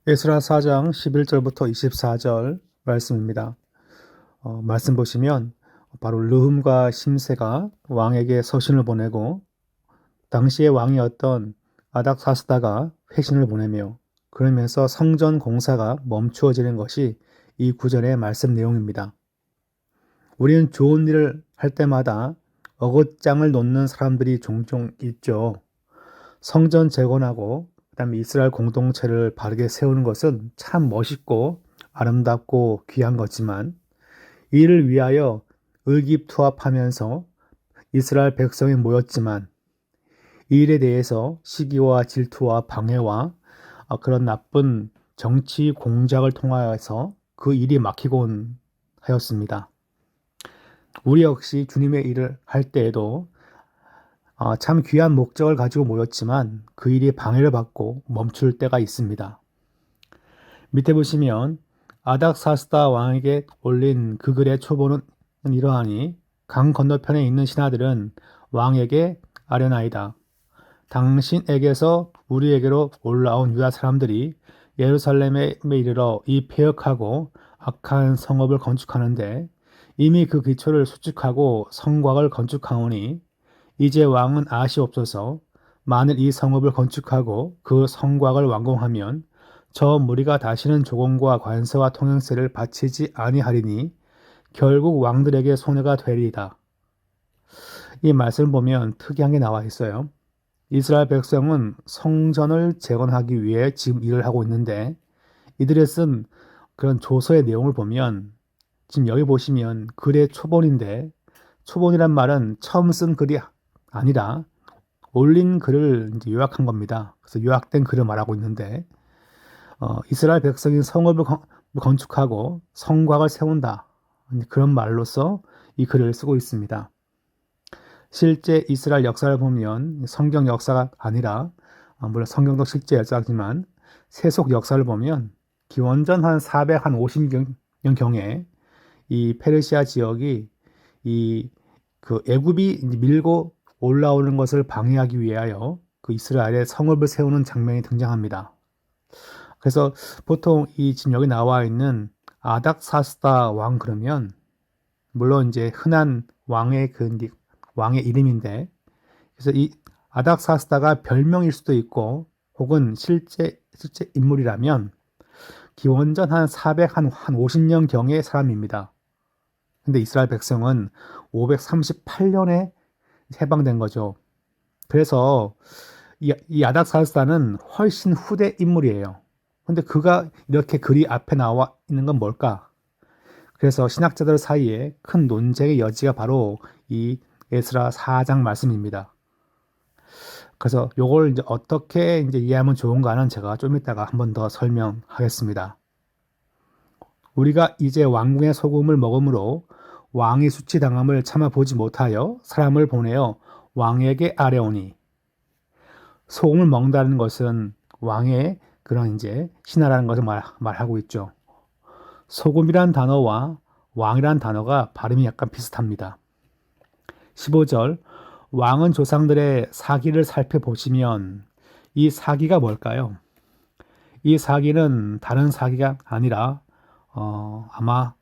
에스라 4장 11절부터 24절 말씀입니다. 말씀 보시면 바로 르훔과 심세가 왕에게 서신을 보내고 당시의 왕이었던 아닥사스다가 회신을 보내며 그러면서 성전 공사가 멈추어지는 것이 이 구절의 말씀 내용입니다. 우리는 좋은 일을 할 때마다 어긋장을 놓는 사람들이 종종 있죠. 성전 재건하고 그다음에 이스라엘 공동체를 바르게 세우는 것은 참 멋있고 아름답고 귀한 거지만 이를 위하여 의기투합하면서 이스라엘 백성이 모였지만 이 일에 대해서 시기와 질투와 방해와 그런 나쁜 정치 공작을 통하여서 그 일이 막히곤 하였습니다. 우리 역시 주님의 일을 할 때에도 참 귀한 목적을 가지고 모였지만 그 일이 방해를 받고 멈출 때가 있습니다. 밑에 보시면 아닥사스다 왕에게 올린 그 글의 초본은 이러하니 강 건너편에 있는 신하들은 왕에게 아뢰나이다. 당신에게서 우리에게로 올라온 유다 사람들이 예루살렘에 이르러 이 폐역하고 악한 성읍을 건축하는데 이미 그 기초를 수축하고 성곽을 건축하오니 이제 왕은 아시옵소서. 만일 이 성읍을 건축하고 그 성곽을 완공하면 저 무리가 다시는 조공과 관세와 통행세를 바치지 아니하리니 결국 왕들에게 손해가 되리이다. 이 말씀을 보면 특이한 게 나와 있어요. 이스라엘 백성은 성전을 재건하기 위해 지금 일을 하고 있는데 이들이 쓴 그런 조서의 내용을 보면 지금 여기 보시면 글의 초본인데 초본이란 말은 처음 쓴 글이 아니라 올린 글을 이제 요약한 겁니다. 그래서 요약된 글을 말하고 있는데 이스라엘 백성이 성읍을 건축하고 성곽을 세운다. 그런 말로서 이 글을 쓰고 있습니다. 실제 이스라엘 역사를 보면 성경 역사가 아니라 물론 성경도 실제 역사지만 세속 역사를 보면 기원전 한 450년 경에 이 페르시아 지역이 이 그 애굽이 밀고 올라오는 것을 방해하기 위하여 그 이스라엘의 성읍을 세우는 장면이 등장합니다. 그래서 보통 이 지금 여기 나와 있는 아닥사스다 왕 그러면 물론 이제 흔한 왕의 왕의 이름인데 그래서 이 아닥사스다가 별명일 수도 있고 혹은 실제 인물이라면 기원전 한 450년 경의 사람입니다. 근데 이스라엘 백성은 538년에 해방된 거죠. 그래서 이 아닥사스다는 훨씬 후대 인물이에요. 근데 그가 이렇게 글이 앞에 나와 있는 건 뭘까? 그래서 신학자들 사이에 큰 논쟁의 여지가 바로 이 에스라 4장 말씀입니다. 그래서 요걸 이제 어떻게 이제 이해하면 좋은가는 제가 좀 이따가 한 번 더 설명하겠습니다. 우리가 이제 왕궁의 소금을 먹음으로 왕이 수치당함을 참아보지 못하여 사람을 보내어 왕에게 아뢰오니 소금을 먹는다는 것은 왕의 그런 이제 신하라는 것을 말하고 있죠. 소금이란 단어와 왕이란 단어가 발음이 약간 비슷합니다. 15절 왕은 조상들의 사기를 살펴보시면 이 사기가 뭘까요? 이 사기는 다른 사기가 아니라 아마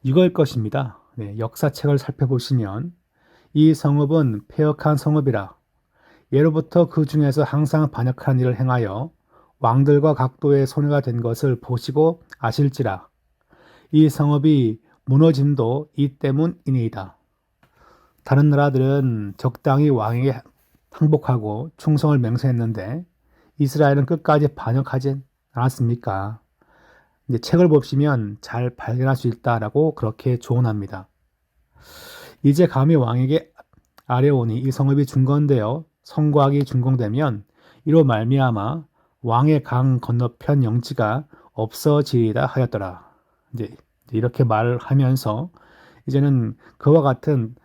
이거일 것입니다. 네, 역사책을 살펴보시면 이 성읍은 폐역한 성읍이라 예로부터 그 중에서 항상 반역한 일을 행하여 왕들과 각도의 손해가 된 것을 보시고 아실지라 이 성읍이 무너짐도 이 때문이니이다. 다른 나라들은 적당히 왕에게 항복하고 충성을 맹세했는데 이스라엘은 끝까지 반역하지 않았습니까? 이제 책을 보시면 잘 발견할 수 있다라고 그렇게 조언합니다. 이제 감히 왕에게 아뢰오니 이 성읍이 중건되어 성곽이 준공되면 이로 말미암아 왕의 강 건너편 영지가 없어지리다 하였더라. 이제 이렇게 말을 하면서 이제는 그와 같은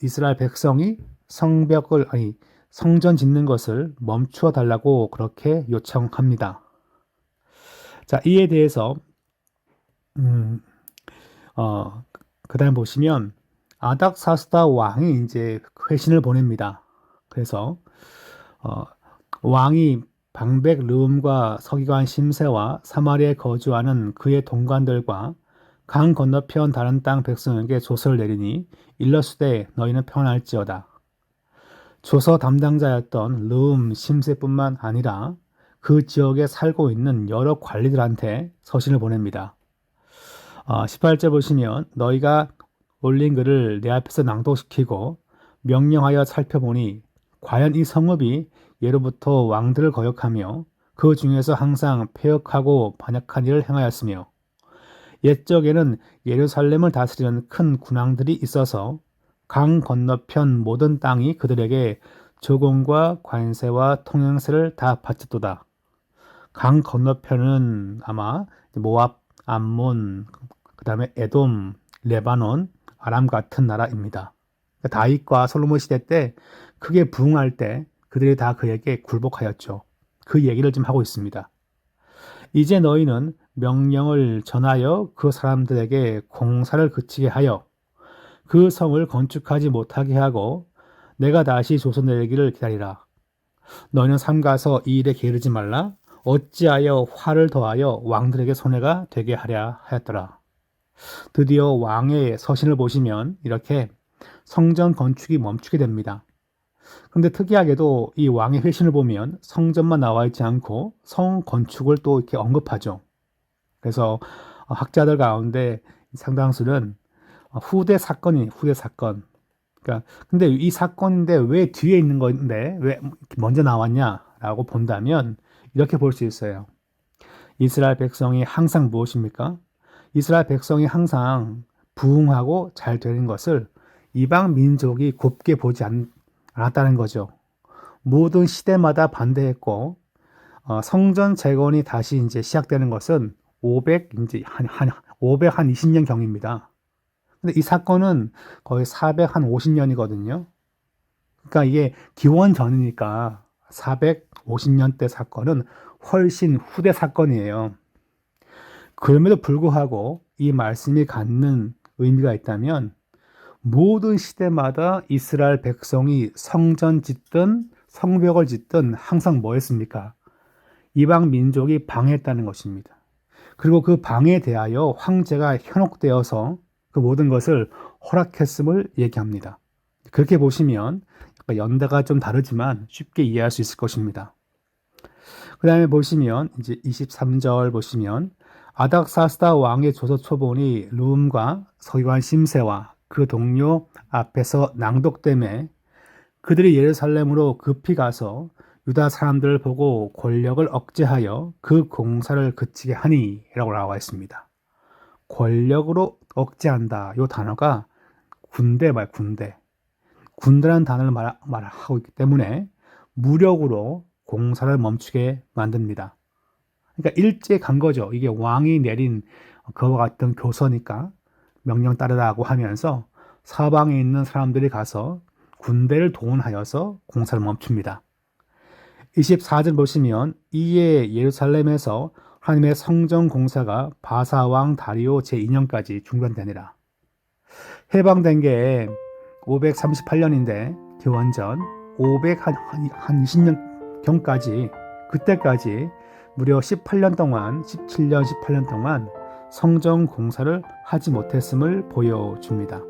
이스라엘 백성이 성전 짓는 것을 멈추어 달라고 그렇게 요청합니다. 자, 이에 대해서 그다음 보시면 아닥사스다 왕이 이제 회신을 보냅니다. 그래서 왕이 방백 르움과 서기관 심세와 사마리아에 거주하는 그의 동관들과 강 건너편 다른 땅 백성에게 조서를 내리니 일러스되 너희는 평안할지어다. 조서 담당자였던 르움 심세뿐만 아니라 그 지역에 살고 있는 여러 관리들한테 서신을 보냅니다. 18절 보시면 너희가 올린 글을 내 앞에서 낭독시키고 명령하여 살펴보니 과연 이 성읍이 예로부터 왕들을 거역하며 그 중에서 항상 패역하고 반역한 일을 행하였으며 옛적에는 예루살렘을 다스리는 큰 군왕들이 있어서 강 건너편 모든 땅이 그들에게 조공과 관세와 통행세를 다 바쳤도다. 강 건너편은 아마 모압, 암몬, 그 다음에 에돔, 레바논, 아람 같은 나라입니다. 다윗과 솔로몬 시대 때 크게 부흥할 때 그들이 다 그에게 굴복하였죠. 그 얘기를 좀 하고 있습니다. 이제 너희는 명령을 전하여 그 사람들에게 공사를 그치게 하여 그 성을 건축하지 못하게 하고 내가 다시 조서 내리기를 기다리라. 너희는 삼가서 이 일에 게으르지 말라. 어찌하여 화를 더하여 왕들에게 손해가 되게 하랴 하였더라. 드디어 왕의 서신을 보시면 이렇게 성전 건축이 멈추게 됩니다. 근데 특이하게도 이 왕의 회신을 보면 성전만 나와 있지 않고 성 건축을 또 이렇게 언급하죠. 그래서 학자들 가운데 상당수는 후대 사건. 그러니까 근데 이 사건인데 왜 뒤에 있는 건데 왜 먼저 나왔냐라고 본다면 이렇게 볼 수 있어요. 이스라엘 백성이 항상 무엇입니까? 이스라엘 백성이 항상 부흥하고 잘 되는 것을 이방 민족이 곱게 보지 않았다는 거죠. 모든 시대마다 반대했고 성전 재건이 다시 이제 시작되는 것은 520년 경입니다. 근데 이 사건은 거의 450년이거든요. 그러니까 이게 기원 전이니까 450년대 사건은 훨씬 후대 사건이에요. 그럼에도 불구하고 이 말씀이 갖는 의미가 있다면 모든 시대마다 이스라엘 백성이 성전 짓든 성벽을 짓든 항상 뭐 했습니까? 이방 민족이 방해했다는 것입니다. 그리고 그 방해에 대하여 황제가 현혹되어서 그 모든 것을 허락했음을 얘기합니다. 그렇게 보시면 연대가 좀 다르지만 쉽게 이해할 수 있을 것입니다. 그 다음에 보시면 이제 23절 보시면 아닥사스다 왕의 조서 초본이 르움과 서기관 심세와 그 동료 앞에서 낭독됨에 그들이 예루살렘으로 급히 가서 유다 사람들을 보고 권력을 억제하여 그 공사를 그치게 하니 라고 나와 있습니다. 권력으로 억제한다. 이 단어가 군대라는 단어를 말하고 있기 때문에 무력으로 공사를 멈추게 만듭니다. 그러니까 일제 간 거죠. 이게 왕이 내린 그와 같은 교서니까 명령 따르라고 하면서 사방에 있는 사람들이 가서 군대를 동원하여서 공사를 멈춥니다. 24절 보시면 이에 예루살렘에서 하나님의 성전 공사가 바사왕 다리오 제2년까지 중단되니라. 해방된 게 538년인데 기원전 520년 경까지 그때까지 무려 18년 동안 18년 동안 성전 공사를 하지 못했음을 보여줍니다.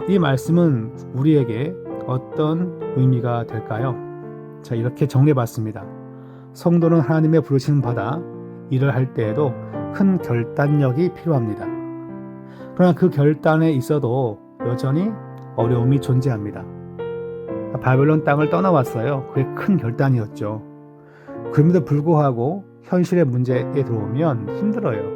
이 말씀은 우리에게 어떤 의미가 될까요? 자, 이렇게 정리해봤습니다. 성도는 하나님의 부르심을 받아 일을 할 때에도 큰 결단력이 필요합니다. 그러나 그 결단에 있어도 여전히 어려움이 존재합니다. 바벨론 땅을 떠나왔어요. 그게 큰 결단이었죠. 그럼에도 불구하고 현실의 문제에 들어오면 힘들어요.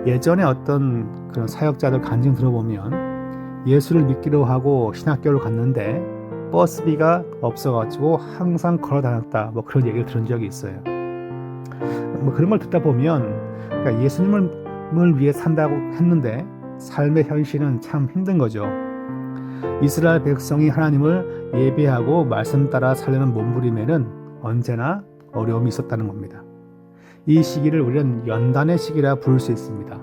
예전에 어떤 그런 사역자들 간증 들어보면 예수를 믿기로 하고 신학교를 갔는데 버스비가 없어가지고 항상 걸어 다녔다. 그런 얘기를 들은 적이 있어요. 그런 걸 듣다 보면 그러니까 예수님을 위해 산다고 했는데 삶의 현실은 참 힘든 거죠. 이스라엘 백성이 하나님을 예배하고 말씀 따라 살려는 몸부림에는 언제나 어려움이 있었다는 겁니다. 이 시기를 우리는 연단의 시기라 부를 수 있습니다.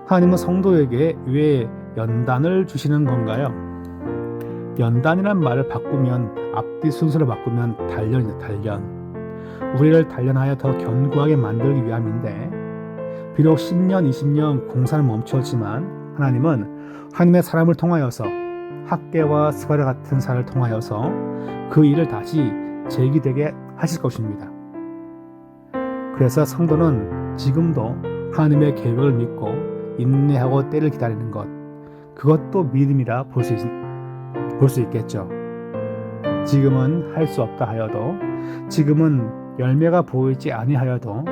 하나님은 성도에게 왜 연단을 주시는 건가요? 연단이란 말을 바꾸면 앞뒤 순서를 바꾸면 단련이죠, 단련. 우리를 단련하여 더 견고하게 만들기 위함인데 비록 10년, 20년 공사는 멈췄지만 하나님은 하나님의 사람을 통하여서 학개와 스가랴 같은 사람을 통하여서 그 일을 다시 재기되게 하실 것입니다. 그래서 성도는 지금도 하나님의 계획을 믿고 인내하고 때를 기다리는 것, 그것도 믿음이라 볼 수 있겠죠. 지금은 할 수 없다 하여도, 지금은 열매가 보이지 아니하여도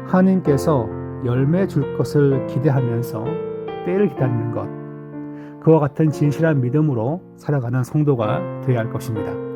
하나님께서 열매 줄 것을 기대하면서 때를 기다리는 것, 그와 같은 진실한 믿음으로 살아가는 성도가 되어야 할 것입니다.